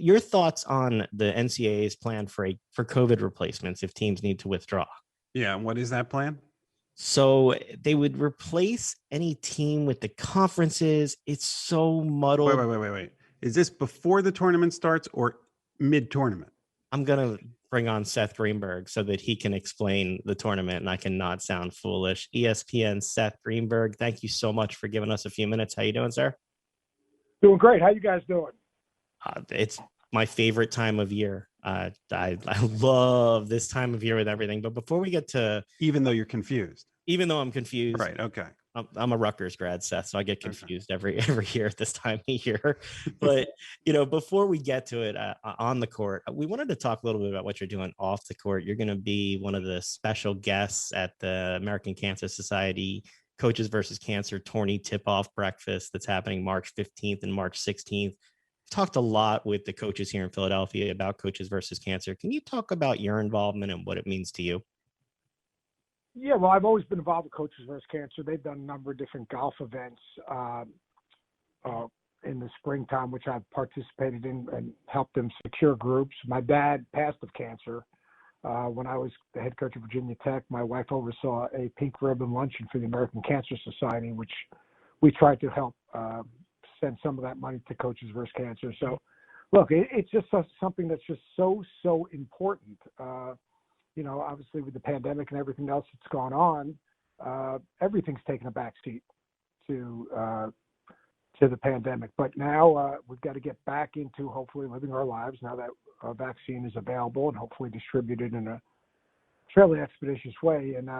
your thoughts on the NCAA's plan for COVID replacements if teams need to withdraw? Yeah, and what is that plan? So they would replace any team with the conferences. It's so muddled. Wait. Is this before the tournament starts or mid-tournament? I'm going to bring on Seth Greenberg so that he can explain the tournament and I can not sound foolish. ESPN Seth Greenberg, thank you so much for giving us a few minutes. How you doing, sir? Doing great. How you guys doing? It's my favorite time of year. I love this time of year with everything. But before we get to... Even though you're confused. Even though I'm confused. Right, okay. I'm a Rutgers grad, Seth, so I get confused every year at this time of year. But, before we get to it on the court, we wanted to talk a little bit about what you're doing off the court. You're going to be one of the special guests at the American Cancer Society Coaches versus Cancer Tourney Tip-Off Breakfast that's happening March 15th and March 16th. We've talked a lot with the coaches here in Philadelphia about Coaches versus Cancer. Can you talk about your involvement and what it means to you? Yeah, well, I've always been involved with Coaches vs. Cancer. They've done a number of different golf events in the springtime, which I've participated in and helped them secure groups. My dad passed of cancer when I was the head coach of Virginia Tech. My wife oversaw a pink ribbon luncheon for the American Cancer Society, which we tried to help send some of that money to Coaches vs. Cancer. So, look, it's just something that's just so important. Obviously with the pandemic and everything else that's gone on, everything's taken a backseat to the pandemic. But now we've got to get back into hopefully living our lives now that a vaccine is available and hopefully distributed in a fairly expeditious way. And,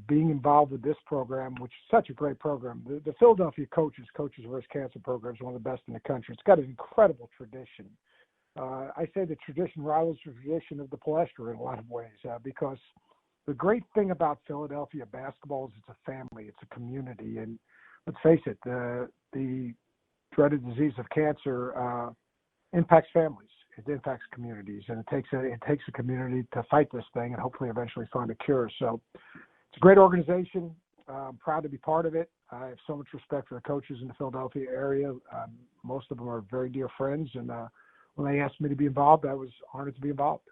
being involved with this program, which is such a great program, the Philadelphia Coaches vs. Cancer program is one of the best in the country. It's got an incredible tradition. I say the tradition rivals the tradition of the palestra in a lot of ways because the great thing about Philadelphia basketball is it's a family, it's a community. And let's face it, the dreaded disease of cancer impacts families. It impacts communities, and it takes a community to fight this thing and hopefully eventually find a cure. So it's a great organization. I'm proud to be part of it. I have so much respect for the coaches in the Philadelphia area. Most of them are very dear friends, and when they asked me to be involved, I was honored to be involved.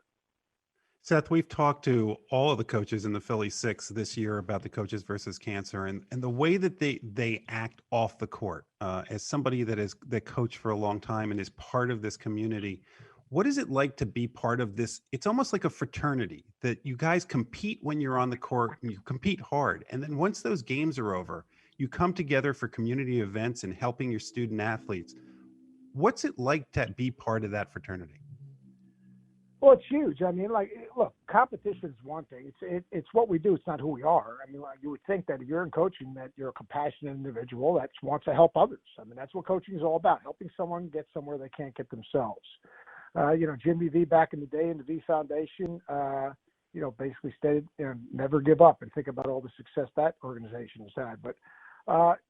Seth, we've talked to all of the coaches in the Philly Six this year about the Coaches versus Cancer and the way that they act off the court. As somebody that coached for a long time and is part of this community, what is it like to be part of this? It's almost like a fraternity that you guys compete when you're on the court and you compete hard. And then once those games are over, you come together for community events and helping your student athletes. What's it like to be part of that fraternity? Well, it's huge. I mean, look, competition is one thing. It's what we do. It's not who we are. I mean, you would think that if you're in coaching, that you're a compassionate individual that wants to help others. I mean, that's what coaching is all about, helping someone get somewhere they can't get themselves. Jimmy V back in the day in the V Foundation, basically stated, never give up and think about all the success that organization has had. But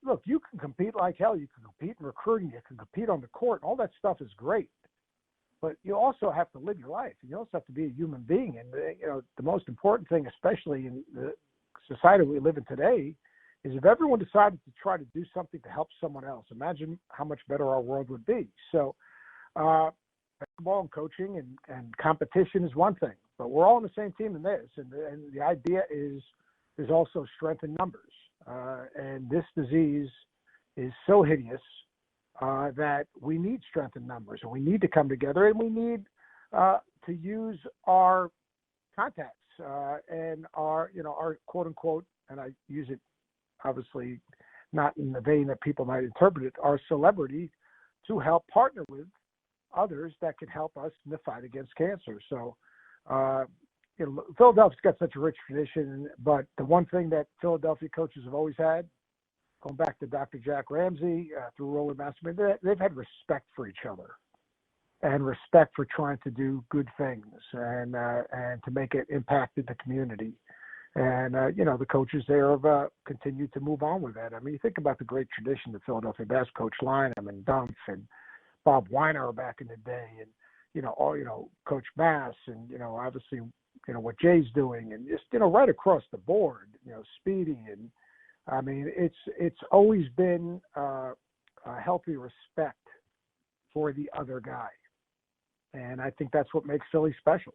look, you can compete like hell. You can compete in recruiting. You can compete on the court. All that stuff is great. But you also have to live your life. You also have to be a human being. And, the most important thing, especially in the society we live in today, is if everyone decided to try to do something to help someone else, imagine how much better our world would be. So basketball and coaching and competition is one thing. But we're all on the same team in this. And the idea is there's also strength in numbers. And this disease is so hideous that we need strength in numbers, and we need to come together, and we need to use our contacts and our quote unquote, and I use it obviously not in the vein that people might interpret it, our celebrity to help partner with others that can help us in the fight against cancer. So, Philadelphia's got such a rich tradition, but the one thing that Philadelphia coaches have always had, going back to Dr. Jack Ramsey, through Roland Masterman, they've had respect for each other and respect for trying to do good things and to make an impact in the community. And, the coaches there have continued to move on with that. I mean, you think about the great tradition of Philadelphia basketball, Coach Lynham and Dumpf and Bob Weiner back in the day and, Coach Mass and, obviously, what Jay's doing and just, right across the board, Speedy and, I mean, it's always been a healthy respect for the other guy. And I think that's what makes Philly special.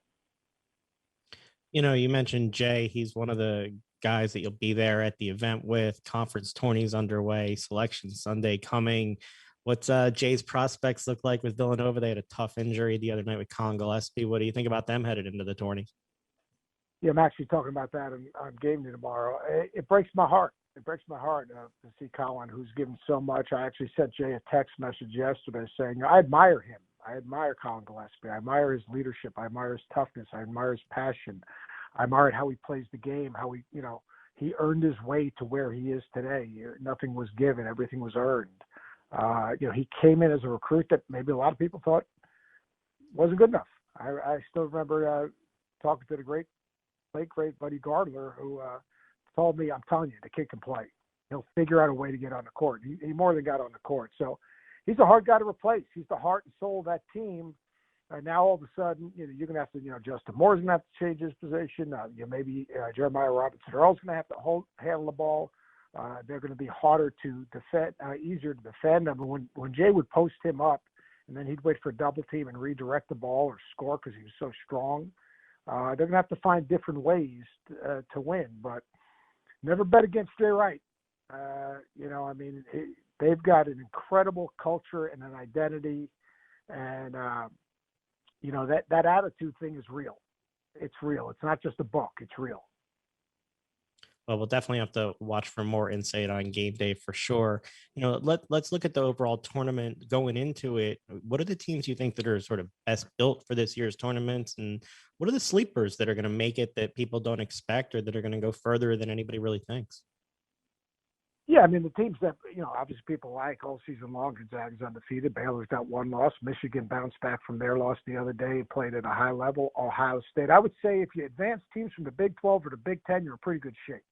You mentioned Jay. He's one of the guys that you'll be there at the event with. Conference tourneys underway, Selection Sunday coming. What's Jay's prospects look like with Villanova? They had a tough injury the other night with Con Gillespie. What do you think about them headed into the tourney? Yeah, I'm actually talking about that on game day tomorrow. It breaks my heart. It breaks my heart to see Colin, who's given so much. I actually sent Jay a text message yesterday saying, I admire him. I admire Colin Gillespie. I admire his leadership. I admire his toughness. I admire his passion. I admire how he plays the game, how he earned his way to where he is today. Nothing was given. Everything was earned. He came in as a recruit that maybe a lot of people thought wasn't good enough. I still remember talking to the late great Buddy Gardler, who told me, I'm telling you, the kid can play. He'll figure out a way to get on the court. He more than got on the court. So he's a hard guy to replace. He's the heart and soul of that team. Now all of a sudden, you're going to have to, Justin Moore's going to have to change his position. Maybe Jeremiah Robinson Earl's going to have to handle the ball. They're going to be harder to defend, easier to defend. I mean, when Jay would post him up, and then he'd wait for a double team and redirect the ball or score because he was so strong. They're going to have to find different ways to win, but never bet against Jay Wright. They've got an incredible culture and an identity, and that attitude thing is real. It's real. It's not just a book. It's real. Well, we'll definitely have to watch for more insight on game day for sure. Let's look at the overall tournament going into it. What are the teams you think that are sort of best built for this year's tournament? And what are the sleepers that are going to make it that people don't expect or that are going to go further than anybody really thinks? Yeah, I mean, the teams that, obviously people like all season long, Gonzaga's undefeated. Baylor's got one loss. Michigan bounced back from their loss the other day and played at a high level. Ohio State. I would say if you advance teams from the Big 12 or the Big 10, you're in pretty good shape.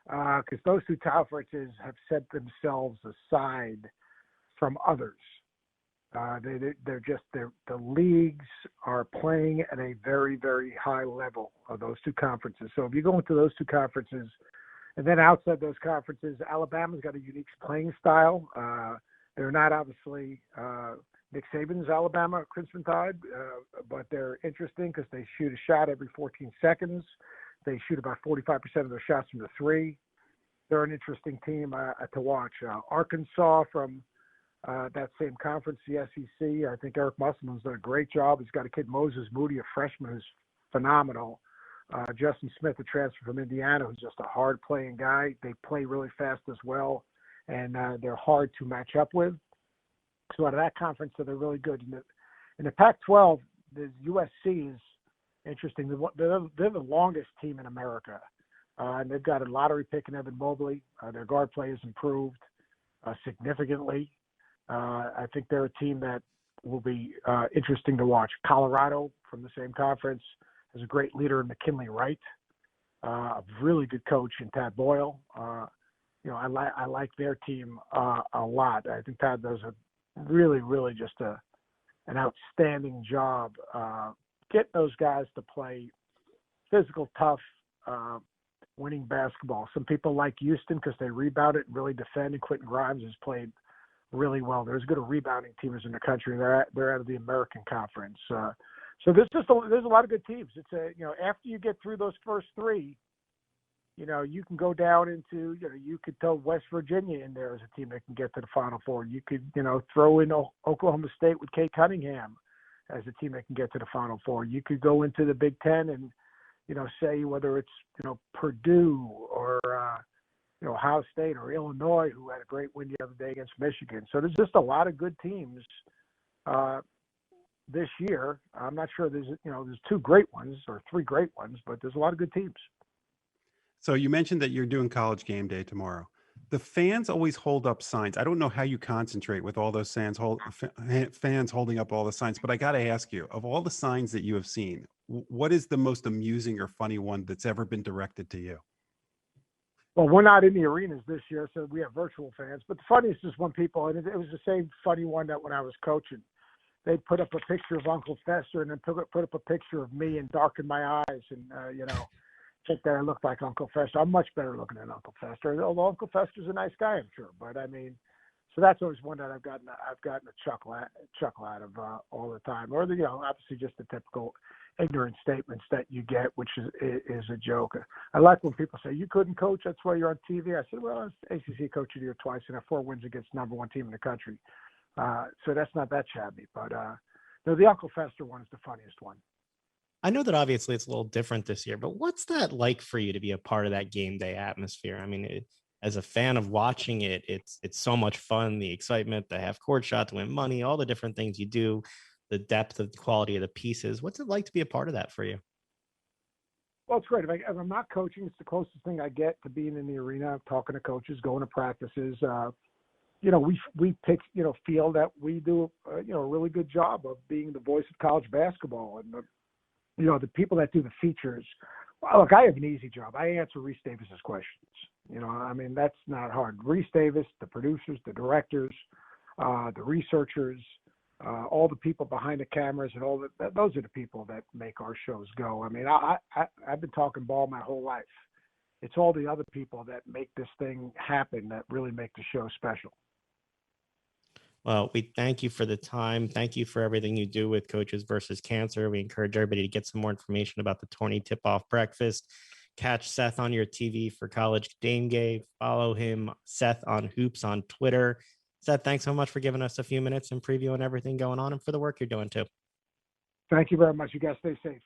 Because those two conferences have set themselves aside from others. The leagues are playing at a very, very high level of those two conferences. So if you go into those two conferences, and then outside those conferences, Alabama's got a unique playing style. They're not obviously Nick Saban's Alabama Crimson Tide, but they're interesting because they shoot a shot every 14 seconds. They shoot about 45% of their shots from the three. They're an interesting team to watch. Arkansas from that same conference, the SEC. I think Eric Musselman's done a great job. He's got a kid, Moses Moody, a freshman who's phenomenal. Justin Smith, a transfer from Indiana, who's just a hard-playing guy. They play really fast as well, and they're hard to match up with. So out of that conference, they're really good. In the Pac-12, the USC is interesting. They're the longest team in America, and they've got a lottery pick in Evan Mobley. Their guard play has improved significantly. I think they're a team that will be interesting to watch. Colorado, from the same conference, has a great leader in McKinley Wright, a really good coach in Tad Boyle. I like their team a lot. I think Tad does a really, really just an outstanding job getting those guys to play physical, tough, winning basketball. Some people like Houston because they rebound it and really defend, and Quentin Grimes has played really well. There's good rebounding teams in the country. They're out of the American Conference. So there's a lot of good teams. It's after you get through those first three, you can go down into, you could throw West Virginia in there as a team that can get to the Final Four. You could, throw in Oklahoma State with Kate Cunningham as a team that can get to the Final Four. You could go into the Big Ten and, say whether it's, Purdue or, Ohio State or Illinois, who had a great win the other day against Michigan. So there's just a lot of good teams this year. I'm not sure there's two great ones or three great ones, but there's a lot of good teams. So you mentioned that you're doing College Game Day tomorrow. The fans always hold up signs. I don't know how you concentrate with all those fans holding up all the signs, but I got to ask you, of all the signs that you have seen, what is the most amusing or funny one that's ever been directed to you? Well, we're not in the arenas this year, so we have virtual fans. But the funniest is when people, and it was the same funny one that when I was coaching, they'd put up a picture of Uncle Fester and then put up a picture of me and darken my eyes and, think that I looked like Uncle Fester. I'm much better looking than Uncle Fester, although Uncle Fester's a nice guy, I'm sure. But, I mean, So that's always one that I've gotten a chuckle out of all the time. Or obviously just the typical ignorant statements that you get, which is a joke. I like when people say you couldn't coach, that's why you're on TV. I said, well, I was ACC coach of the year twice and have 4 wins against number 1 team in the country. So that's not that shabby. But the Uncle Fester one is the funniest one. I know that obviously it's a little different this year, but what's that like for you to be a part of that game day atmosphere? I mean, as a fan of watching it, it's so much fun. The excitement, the half court shot to win money, all the different things you do, the depth of the quality of the pieces. What's it like to be a part of that for you? Well, it's great. If I'm not coaching, it's the closest thing I get to being in the arena, talking to coaches, going to practices. We feel that we do a really good job of being the voice of college basketball, and the people that do the features. Well, look, I have an easy job. I answer Reese Davis's questions. That's not hard. Reese Davis, the producers, the directors, the researchers, all the people behind the cameras, and those are the people that make our shows go. I've been talking ball my whole life. It's all the other people that make this thing happen that really make the show special. Well, we thank you for the time. Thank you for everything you do with Coaches versus Cancer. We encourage everybody to get some more information about the tourney tip-off breakfast. Catch Seth on your TV for College Game Day. Follow him, Seth, on Hoops on Twitter. Seth, thanks so much for giving us a few minutes and previewing everything going on and for the work you're doing too. Thank you very much. You guys stay safe.